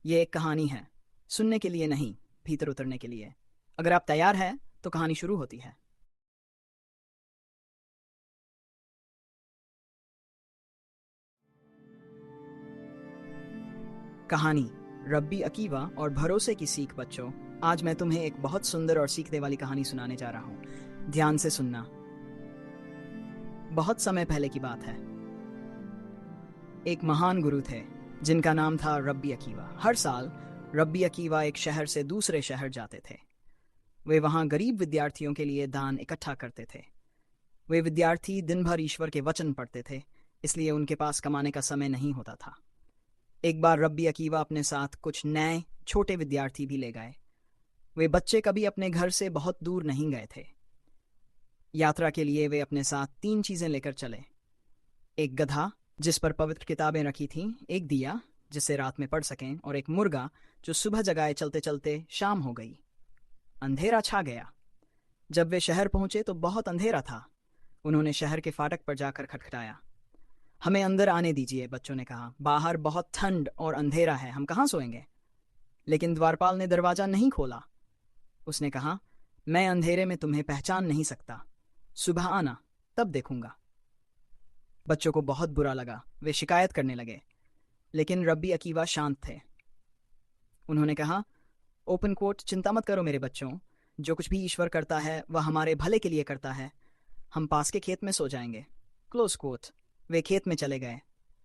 ये एक कहानी है, सुनने के लिए नहीं, भीतर उतरने के लिए। अगर आप तैयार हैं तो कहानी शुरू होती है। कहानी रब्बी अकीवा और भरोसे की सीख। बच्चों, आज मैं तुम्हें एक बहुत सुंदर और सीखने वाली कहानी सुनाने जा रहा हूँ। ध्यान से सुनना। बहुत समय पहले की बात है। एक महान गुरु थे जिनका नाम था रब्बी अकीवा। हर साल रब्बी अकीवा एक शहर से दूसरे शहर जाते थे। वे वहां गरीब विद्यार्थियों के लिए दान इकट्ठा करते थे। वे विद्यार्थी दिन भर ईश्वर के वचन पढ़ते थे, इसलिए उनके पास कमाने का समय नहीं होता था। एक बार रब्बी अकीवा अपने साथ कुछ नए छोटे विद्यार्थी भी ले गए। वे बच्चे कभी अपने घर से बहुत दूर नहीं गए थे। यात्रा के लिए वे अपने साथ 3 चीजें लेकर चले। एक गधा जिस पर पवित्र किताबें रखी थीं, एक दिया जिसे रात में पढ़ सकें, और एक मुर्गा जो सुबह जगाए चलते चलते शाम हो गई। अंधेरा छा गया। जब वे शहर पहुंचे तो बहुत अंधेरा था। उन्होंने शहर के फाटक पर जाकर खटखटाया। हमें अंदर आने दीजिए, बच्चों ने कहा। बाहर बहुत ठंड और अंधेरा है, हम कहाँ सोएंगे? लेकिन द्वारपाल ने दरवाजा नहीं खोला। उसने कहा, मैं अंधेरे में तुम्हें पहचान नहीं सकता। सुबह आना, तब देखूंगा। बच्चों को बहुत बुरा लगा। वे शिकायत करने लगे, लेकिन रब्बी अकीवा शांत थे। उन्होंने कहा, ओपन कोट, चिंता मत करो मेरे बच्चों। जो कुछ भी ईश्वर करता है वह हमारे भले के लिए करता है। हम पास के खेत में सो जाएंगे। Close coat. वे खेत में चले गए।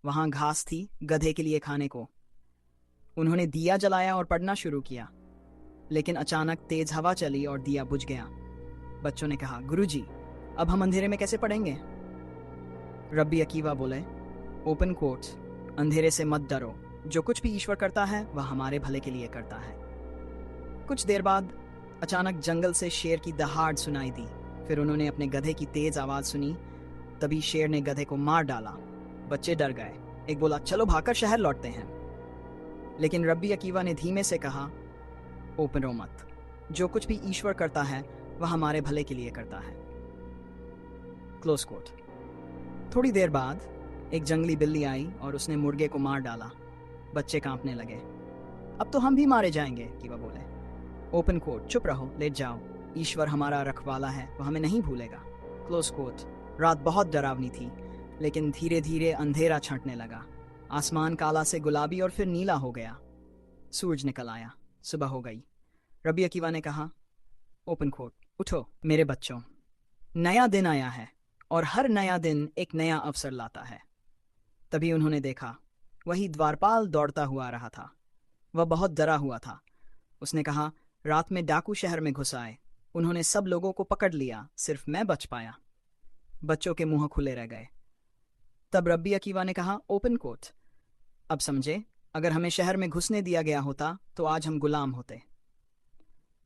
वहां घास थी गधे के लिए खाने को। उन्होंने दिया जलाया और पढ़ना शुरू किया, लेकिन अचानक तेज हवा चली और दिया बुझ गया। बच्चों ने कहा, गुरुजी, अब हम अंधेरे में कैसे पढ़ेंगे? रब्बी अकीवा बोले, ओपन कोट, अंधेरे से मत डरो। जो कुछ भी ईश्वर करता है वह हमारे भले के लिए करता है। कुछ देर बाद अचानक जंगल से शेर की दहाड़ सुनाई दी। फिर उन्होंने अपने गधे की तेज आवाज सुनी। तभी शेर ने गधे को मार डाला। बच्चे डर गए। एक बोला, चलो भागकर शहर लौटते हैं। लेकिन रब्बी अकीवा ने धीमे से कहा, ओपन रो मत। जो कुछ भी ईश्वर करता है वह हमारे भले के लिए करता है। Close quote. थोड़ी देर बाद एक जंगली बिल्ली आई और उसने मुर्गे को मार डाला। बच्चे कांपने लगे। अब तो हम भी मारे जाएंगे, कीवा बोले। ओपन कोट, चुप रहो, लेट जाओ। ईश्वर हमारा रखवाला है, वह हमें नहीं भूलेगा। Close quote. रात बहुत डरावनी थी, लेकिन धीरे धीरे अंधेरा छंटने लगा। आसमान काला से गुलाबी और फिर नीला हो गया। सूरज निकल आया। सुबह हो गई। रब्बी अकीवा ने कहा, ओपन कोट, उठो मेरे बच्चों। नया दिन आया है और हर नया दिन एक नया अवसर लाता है। तभी उन्होंने देखा, वही द्वारपाल दौड़ता हुआ आ रहा था। वह बहुत डरा हुआ था। उसने कहा, रात में डाकू शहर में घुस आए। उन्होंने सब लोगों को पकड़ लिया, सिर्फ मैं बच पाया। बच्चों के मुंह खुले रह गए। तब रब्बी अकीवा ने कहा, ओपन कोट, अब समझे, अगर हमें शहर में घुसने दिया गया होता तो आज हम गुलाम होते।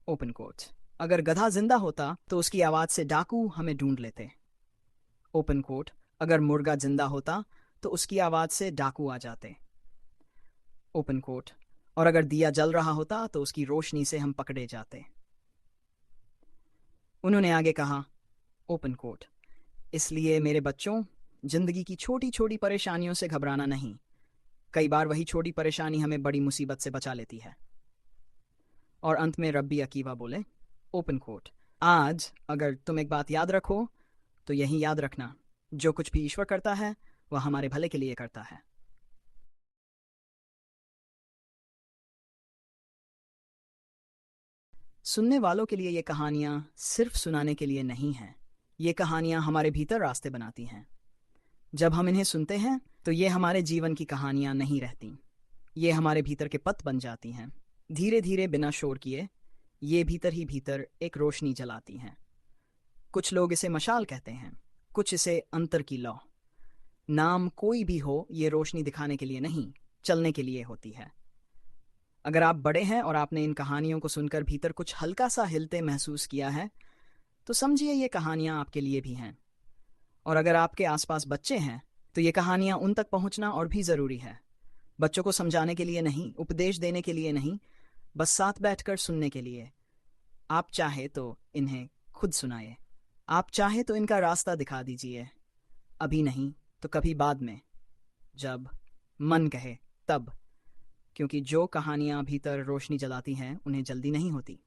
Open quote. अगर गधा जिंदा होता तो उसकी आवाज से डाकू हमें ढूंढ लेते। Open quote. अगर मुर्गा जिंदा होता तो उसकी आवाज से डाकू आ जाते। Open quote. और अगर दिया जल रहा होता तो उसकी रोशनी से हम पकड़े जाते। उन्होंने आगे कहा, ओपन कोट, इसलिए मेरे बच्चों, जिंदगी की छोटी छोटी परेशानियों से घबराना नहीं। कई बार वही छोटी परेशानी हमें बड़ी मुसीबत से बचा लेती है। और अंत में रब्बी अकीवा बोले, ओपन कोट, आज अगर तुम एक बात याद रखो तो यही याद रखना, जो कुछ भी ईश्वर करता है वह हमारे भले के लिए करता है। सुनने वालों के लिए ये कहानियाँ सिर्फ सुनाने के लिए नहीं हैं। ये कहानियाँ हमारे भीतर रास्ते बनाती हैं। जब हम इन्हें सुनते हैं तो ये हमारे जीवन की कहानियाँ नहीं रहती। ये हमारे भीतर के पथ बन जाती हैं। धीरे धीरे, बिना शोर किए, ये भीतर ही भीतर एक रोशनी जलाती हैं। कुछ लोग इसे मशाल कहते हैं, कुछ इसे अंतर की लौ। नाम कोई भी हो, ये रोशनी दिखाने के लिए नहीं, चलने के लिए होती है। अगर आप बड़े हैं और आपने इन कहानियों को सुनकर भीतर कुछ हल्का सा हिलते महसूस किया है, तो समझिए ये कहानियां आपके लिए भी हैं। और अगर आपके आसपास बच्चे हैं तो ये कहानियां उन तक पहुंचना और भी ज़रूरी है। बच्चों को समझाने के लिए नहीं, उपदेश देने के लिए नहीं, बस साथ बैठकर सुनने के लिए। आप चाहे तो इन्हें खुद सुनाइए। आप चाहे तो इनका रास्ता दिखा दीजिए। अभी नहीं तो कभी बाद में, जब मन कहे तब। क्योंकि जो कहानियां भीतर रोशनी जलाती हैं उन्हें जल्दी नहीं होती।